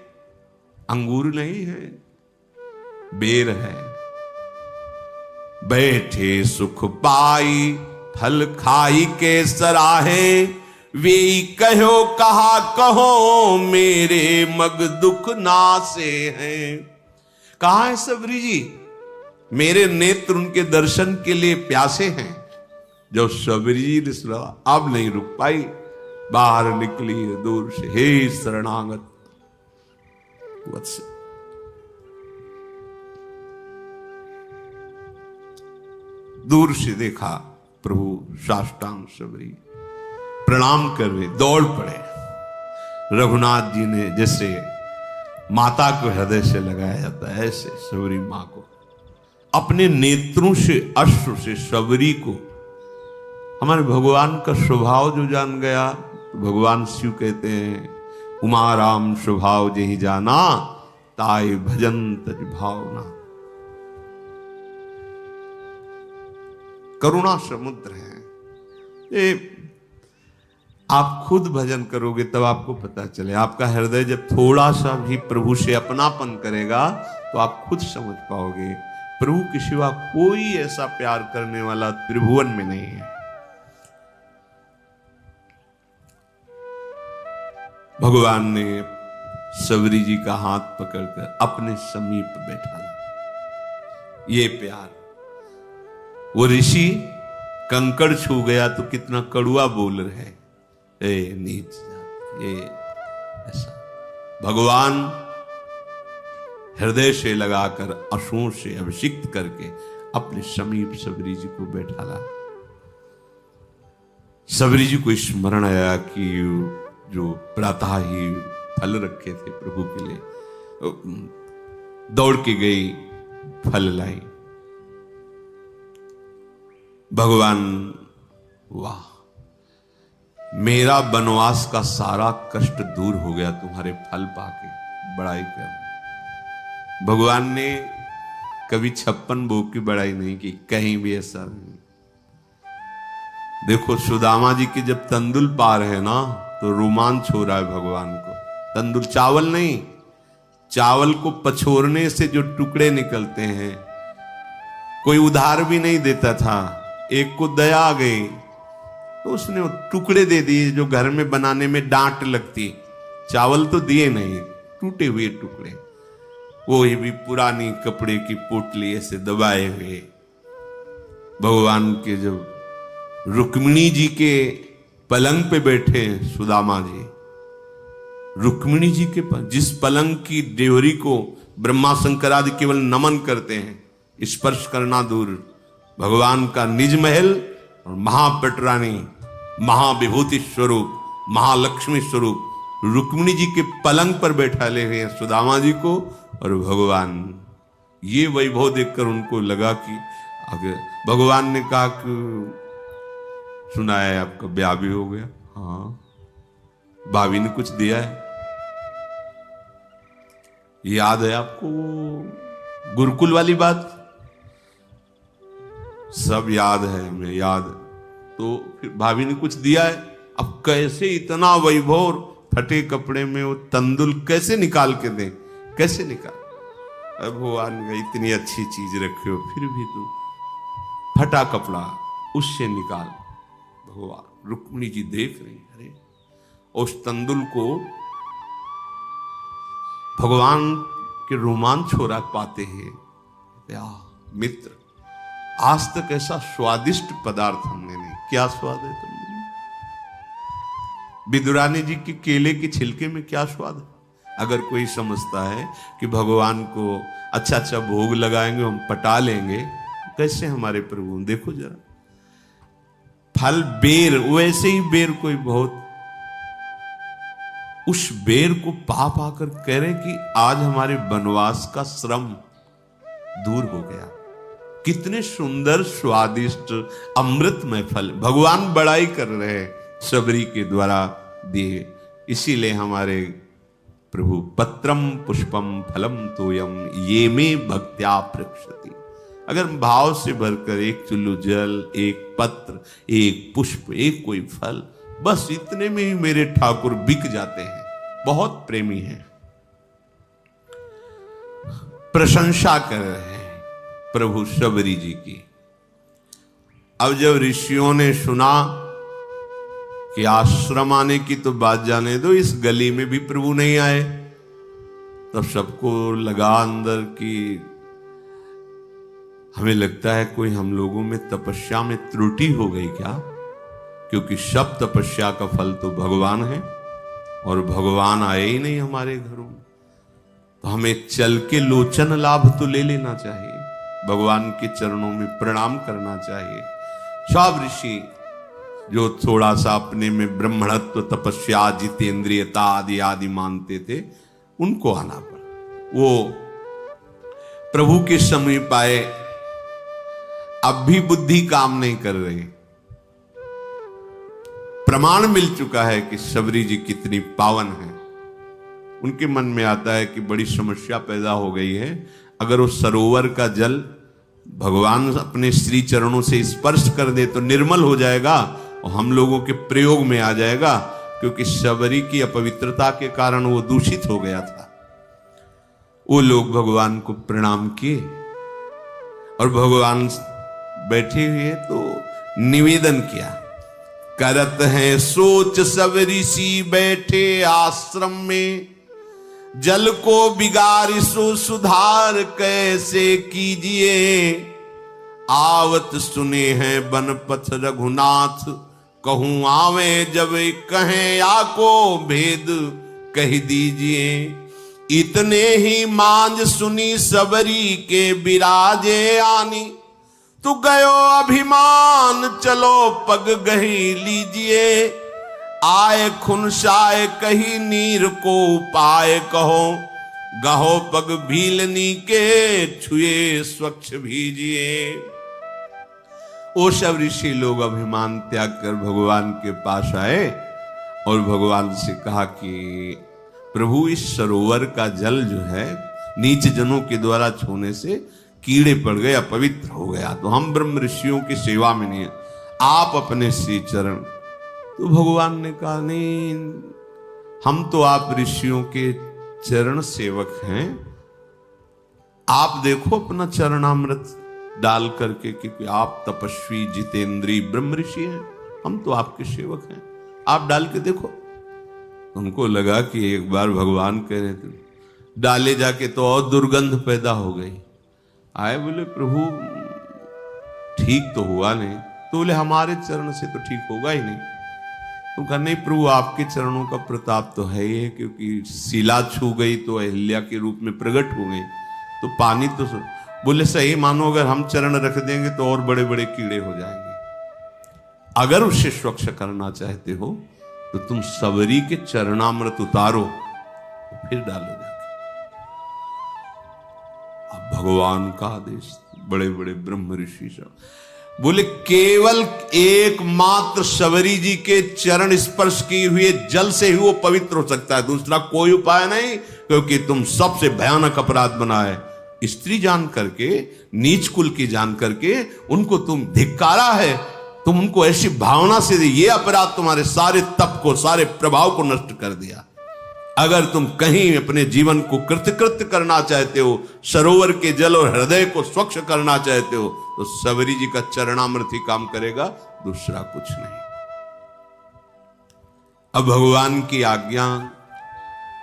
[SPEAKER 1] अंगूर नहीं है, बेर है। बैठे सुख पाई फल खाई के सराहे वे कहो कहा कहो मेरे मग दुख नासे हैं। कहा है सबरी जी, मेरे नेत्र उनके दर्शन के लिए प्यासे हैं। जब सबरी जी ने सुना अब नहीं रुक पाई, बाहर निकली दूर से, हे शरणागत वत्स। दूर से देखा प्रभु साष्टांग सबरी प्रणाम कर रहे, दौड़ पड़े। रघुनाथ जी ने जैसे माता को हृदय से लगाया जाता है, ऐसे सबरी मां को अपने नेत्रों से अश्रु से सबरी को। हमारे भगवान का स्वभाव जो जान गया, भगवान शिव कहते हैं उमा राम स्वभाव जही जाना ताई भजन तज भावना। करुणा समुद्र है। ये आप खुद भजन करोगे तब आपको पता चले। आपका हृदय जब थोड़ा सा भी प्रभु से अपनापन करेगा तो आप खुद समझ पाओगे प्रभु के सिवा कोई ऐसा प्यार करने वाला त्रिभुवन में नहीं है। भगवान ने सबरी जी का हाथ पकड़कर अपने समीप बैठाया। ये प्यार, वो ऋषि कंकड़ छू गया तो कितना कड़ुआ बोल रहे, ए नीच जात, ये ऐसा। भगवान हृदय से लगाकर अश्रुओं से अभिषिक्त करके अपने समीप सबरी जी को बैठाला। सबरी जी को स्मरण आया कि जो प्रातः ही फल रखे थे प्रभु के लिए, दौड़ के गई, फल लाई। भगवान, वाह, मेरा वनवास का सारा कष्ट दूर हो गया तुम्हारे फल पाके, बड़ाई कर। भगवान ने कभी 56 भोग की बड़ाई नहीं की, कहीं भी ऐसा नहीं। देखो सुदामा जी की जब तंदुल पार है ना, तो रोमांच हो रहा है भगवान को। तंदुल चावल नहीं, चावल को पछोरने से जो टुकड़े निकलते हैं, कोई उधार भी नहीं देता था। एक को दया आ गई तो उसने वो टुकड़े दे दिए जो घर में बनाने में डांट लगती। चावल तो दिए नहीं, टूटे हुए टुकड़े, वो भी पुरानी कपड़े की पोटली ऐसे दबाए हुए। भगवान के जब रुक्मिणी जी के पलंग पे बैठे सुदामा जी, रुक्मिणी जी के जिस पलंग की देवरी को ब्रह्मा शंकर आदि केवल नमन करते हैं, स्पर्श करना दूर, भगवान का निज महल और महापटरानी, महाविभूति स्वरूप, महालक्ष्मी स्वरूप रुक्मिणी जी के पलंग पर बैठा ले हुए सुदामा जी को और भगवान। ये वैभव देखकर उनको लगा कि अगर भगवान ने कहा कि सुना है आपका ब्याह भी हो गया। हाँ, भाभी ने कुछ दिया है, याद है आपको गुरुकुल वाली बात? सब याद है, हमें याद है। तो फिर भाभी ने कुछ दिया है। अब कैसे इतना वैभव, फटे कपड़े में वो तंदुल कैसे निकाल के दें, कैसे निकाल? अब भगवान ने इतनी अच्छी चीज रखे हो, फिर भी तू फटा कपड़ा उससे निकाल। भगवान, रुक्मिणी जी देख रही, अरे उस तंदुल को भगवान के रोमांच हो रहा पाते हैं। या मित्र, आज तक ऐसा स्वादिष्ट पदार्थ हमने नहीं। क्या स्वाद है तुमने? विदुरानी जी की केले के छिलके में क्या स्वाद है? अगर कोई समझता है कि भगवान को अच्छा अच्छा भोग लगाएंगे, हम पटा लेंगे, कैसे हमारे प्रभु, देखो जरा फल बेर, वैसे ही बेर कोई बहुत, उस बेर को पा पाकर कह रहे कि आज हमारे वनवास का श्रम दूर हो गया। कितने सुंदर स्वादिष्ट अमृतमय फल भगवान बड़ाई कर रहे हैं सबरी के द्वारा दिए। इसीलिए हमारे प्रभु पत्रम पुष्पम फलम तोयम ये में भक्त्या प्रक्षति। अगर भाव से भरकर एक चुल्लू जल, एक पत्र, एक पुष्प, एक कोई फल, बस इतने में ही मेरे ठाकुर बिक जाते हैं। बहुत प्रेमी हैं। प्रशंसा कर रहे हैं प्रभु सबरी जी की। अब जब ऋषियों ने सुना कि आश्रम आने की तो बात जाने दो, इस गली में भी प्रभु नहीं आए, तब सबको लगा अंदर कि हमें लगता है कोई हम लोगों में तपस्या में त्रुटि हो गई क्या, क्योंकि सब तपस्या का फल तो भगवान है और भगवान आए ही नहीं हमारे घरों में। तो हमें चल के लोचन लाभ तो ले लेना चाहिए, भगवान के चरणों में प्रणाम करना चाहिए। सब ऋषि जो थोड़ा सा अपने में ब्रह्मणत्व, तपस्या, जितेंद्रियता आदि आदि मानते थे, उनको आना पड़ा। वो प्रभु के समीप आए, अब भी बुद्धि काम नहीं कर रही। प्रमाण मिल चुका है कि सबरी जी कितनी पावन है। उनके मन में आता है कि बड़ी समस्या पैदा हो गई है। अगर उस सरोवर का जल भगवान अपने श्री चरणों से स्पर्श कर दे तो निर्मल हो जाएगा और हम लोगों के प्रयोग में आ जाएगा, क्योंकि सबरी की अपवित्रता के कारण वो दूषित हो गया था। वो लोग भगवान को प्रणाम किए और भगवान बैठे हुए तो निवेदन किया। करत हैं सोच सब ऋषि बैठे आश्रम में, जल को बिगाड़ सो सुधार कैसे कीजिए। आवत सुने हैं बनपथ रघुनाथ, कहूं आवे जब कहें आको भेद कह दीजिए। इतने ही मांझ सुनी सबरी के बिराजे आनी, तू गयो अभिमान चलो पग गही लीजिए। आए खुनसाए कही नीर को उपाय कहो, गाहो पग भीलनी के छुए स्वच्छ भीजिए। वो सब ऋषि लोग अभिमान त्याग कर भगवान के पास आए और भगवान से कहा कि प्रभु इस सरोवर का जल जो है नीच जनों के द्वारा छूने से कीड़े पड़ गए, अपवित्र हो गया, तो हम ब्रह्म ऋषियों की सेवा में नहीं, आप अपने श्री चरण। तो भगवान ने कहा नहीं, हम तो आप ऋषियों के चरण सेवक हैं, आप देखो अपना चरणामृत डाल करके, क्योंकि आप तपस्वी जितेंद्री ब्रह्म ऋषि हैं, हम तो आपके सेवक हैं, आप डाल के देखो। उनको लगा कि एक बार भगवान कह रहे थे, डाले जाके तो और दुर्गंध पैदा हो गई। आए बोले प्रभु ठीक तो हुआ नहीं, तो बोले हमारे चरण से तो ठीक होगा ही नहीं। तो कहा नहीं प्रभु आपके चरणों का प्रताप तो है ही, क्योंकि शिला छू गई तो अहिल्या के रूप में प्रकट हो गई, तो पानी तो बोले सही मानो, अगर हम चरण रख देंगे तो और बड़े बड़े कीड़े हो जाएंगे, अगर उसे स्वच्छ करना चाहते हो तो तुम सबरी के चरणामृत उतारो फिर डालो जाके। अब भगवान का आदेश, बड़े बड़े ब्रह्म ऋषि सब बोले केवल एकमात्र सबरी जी के चरण स्पर्श किए हुए जल से ही वो पवित्र हो सकता है, दूसरा कोई उपाय नहीं, क्योंकि तुम सबसे भयानक अपराध बनाए, स्त्री जान करके, नीच कुल की जान करके उनको तुम धिक्कारा है, तुम उनको ऐसी भावना से ये अपराध तुम्हारे सारे तप को, सारे प्रभाव को नष्ट कर दिया। अगर तुम कहीं अपने जीवन को कृतकृत्य करना चाहते हो, सरोवर के जल और हृदय को स्वच्छ करना चाहते हो, तो सबरी जी का चरणामृत ही काम करेगा, दूसरा कुछ नहीं। अब भगवान की आज्ञा,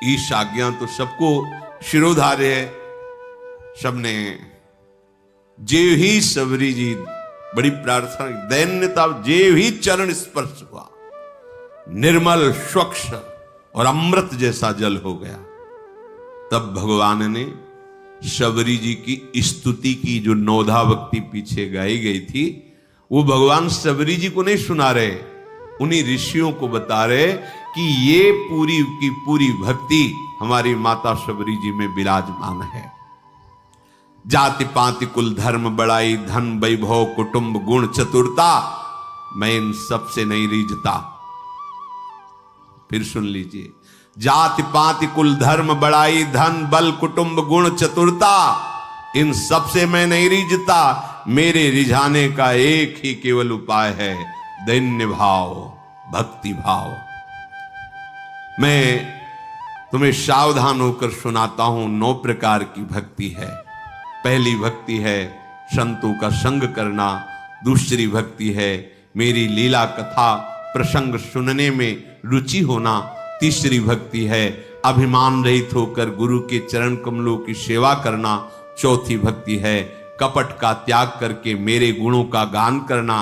[SPEAKER 1] ईश आज्ञा तो सबको शिरोधार्य है, सबने जे ही सबरी जी बड़ी प्रार्थना, दैन्यता, जे ही चरण स्पर्श हुआ निर्मल स्वच्छ और अमृत जैसा जल हो गया। तब भगवान ने सबरी जी की स्तुति की, जो नौधा भक्ति पीछे गाई गई थी, वो भगवान सबरी जी को नहीं सुना रहे, उन्हीं ऋषियों को बता रहे कि ये पूरी की पूरी भक्ति हमारी माता सबरी जी में विराजमान है। जाति पाति कुल धर्म बड़ाई धन वैभव कुटुंब गुण चतुरता, मैं इन सबसे नहीं रीझता। फिर सुन लीजिए, जाति पाति कुल धर्म बड़ाई धन बल कुटुंब गुण चतुरता, इन सबसे मैं नहीं रीझता, मेरे रिझाने का एक ही केवल उपाय है, दैन्य भाव, भक्ति भाव। मैं तुम्हें सावधान होकर सुनाता हूं, 9 प्रकार की भक्ति है। पहली भक्ति है संतों का संग करना, दूसरी भक्ति है मेरी लीला कथा प्रसंग सुनने में रुचि होना, तीसरी भक्ति है अभिमान रहित होकर गुरु के चरण कमलों की सेवा करना, चौथी भक्ति है कपट का त्याग करके मेरे गुणों का गान करना,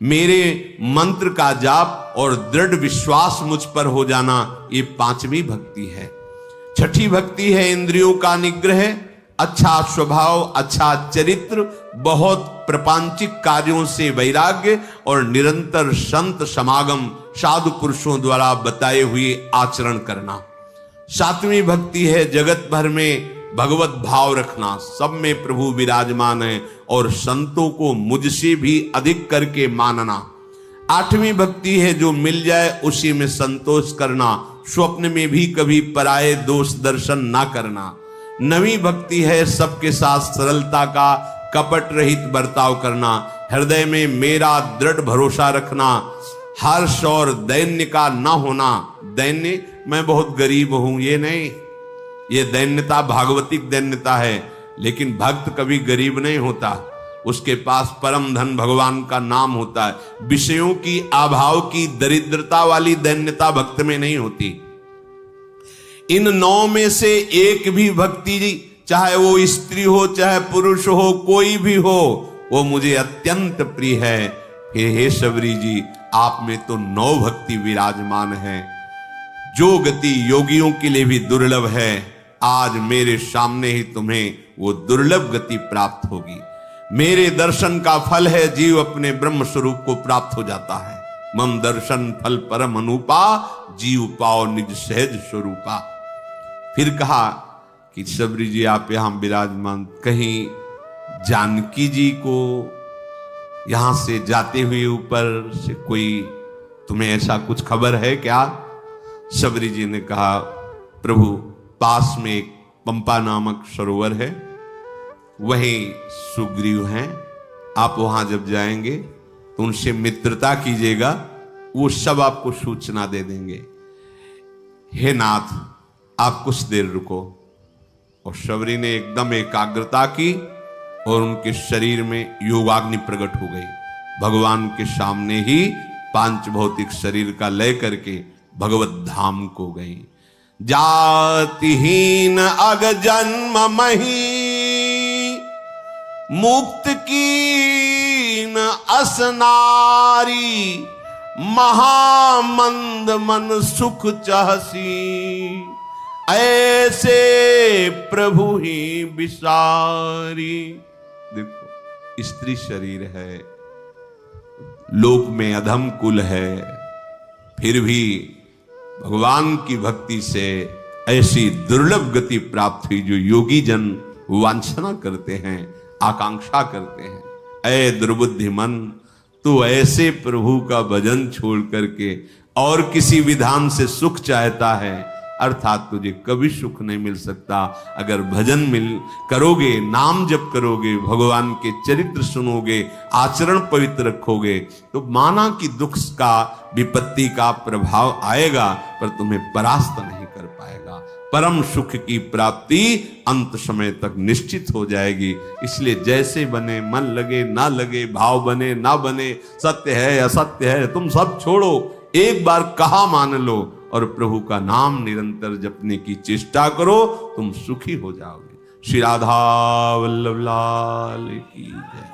[SPEAKER 1] मेरे मंत्र का जाप और दृढ़ विश्वास मुझ पर हो जाना, ये पांचवी भक्ति है। छठी भक्ति है इंद्रियों का निग्रह, अच्छा स्वभाव, अच्छा चरित्र, बहुत प्रपंचिक कार्यों से वैराग्य और निरंतर संत समागम, साधु पुरुषों द्वारा बताए हुए आचरण करना। सातवीं भक्ति है जगत भर में भगवत भाव रखना, सब में प्रभु विराजमान है और संतों को मुझसे भी अधिक करके मानना। आठवीं भक्ति है जो मिल जाए उसी में संतोष करना, स्वप्न में भी कभी पराये दोष दर्शन ना करना। नवीं भक्ति है सबके साथ सरलता का कपट रहित बर्ताव करना, हृदय में मेरा दृढ़ भरोसा रखना, हर्ष और दैन्य का न होना। दैन्य मैं बहुत गरीब हूं ये नहीं, ये दैन्यता भागवतिक दैन्यता है, लेकिन भक्त कभी गरीब नहीं होता, उसके पास परम धन भगवान का नाम होता है। विषयों की अभाव की दरिद्रता वाली दैन्यता भक्त में नहीं होती। इन 9 में से एक भी भक्ति, चाहे वो स्त्री हो चाहे पुरुष हो, कोई भी हो, वो मुझे अत्यंत प्रिय है। फिर हे सबरी जी, आप में तो 9 भक्ति विराजमान है, जो गति योगियों के लिए भी दुर्लभ है, आज मेरे सामने ही तुम्हें वो दुर्लभ गति प्राप्त होगी। मेरे दर्शन का फल है जीव अपने ब्रह्म स्वरूप को प्राप्त हो जाता है। मम दर्शन फल परम अनुपा, जीव पाओ निज सहज स्वरूपा। फिर कहा कि सबरी जी आप यहां विराजमान, कहीं जानकी जी को यहां से जाते हुए ऊपर से कोई तुम्हें ऐसा कुछ खबर है क्या? सबरी जी ने कहा, प्रभु पास में एक पंपा नामक सरोवर है, वहीं सुग्रीव हैं, आप वहां जब जाएंगे तो उनसे मित्रता कीजिएगा, वो सब आपको सूचना दे देंगे। हे नाथ आप कुछ देर रुको। और शबरी ने एकदम एकाग्रता की और उनके शरीर में योगाग्नि प्रकट हो गई। भगवान के सामने ही पांच भौतिक शरीर का लय करके भगवत धाम को गई। जातिहीन अग जन्म मही, मुक्त कीन असनारी, महामंद मन सुख चाहसी, ऐसे प्रभु ही विसारी। देखो स्त्री शरीर है, लोक में अधम कुल है, फिर भी भगवान की भक्ति से ऐसी दुर्लभ गति प्राप्त हुई जो योगी जन वांछना करते हैं, आकांक्षा करते हैं। ऐ दुर्बुद्धि मन, तू ऐसे प्रभु का भजन छोड़ करके और किसी विधान से सुख चाहता है, अर्थात तुझे कभी सुख नहीं मिल सकता। अगर भजन करोगे, नाम जप करोगे, भगवान के चरित्र सुनोगे, आचरण पवित्र रखोगे, तो माना कि दुख का, विपत्ति का प्रभाव आएगा पर तुम्हें परास्त नहीं कर पाएगा। परम सुख की प्राप्ति अंत समय तक निश्चित हो जाएगी। इसलिए जैसे बने, मन लगे ना लगे, भाव बने ना बने, सत्य है असत्य है, तुम सब छोड़ो, एक बार कहा मान लो और प्रभु का नाम निरंतर जपने की चेष्टा करो, तुम सुखी हो जाओगे। श्री राधा वल्लभ लाल की जय।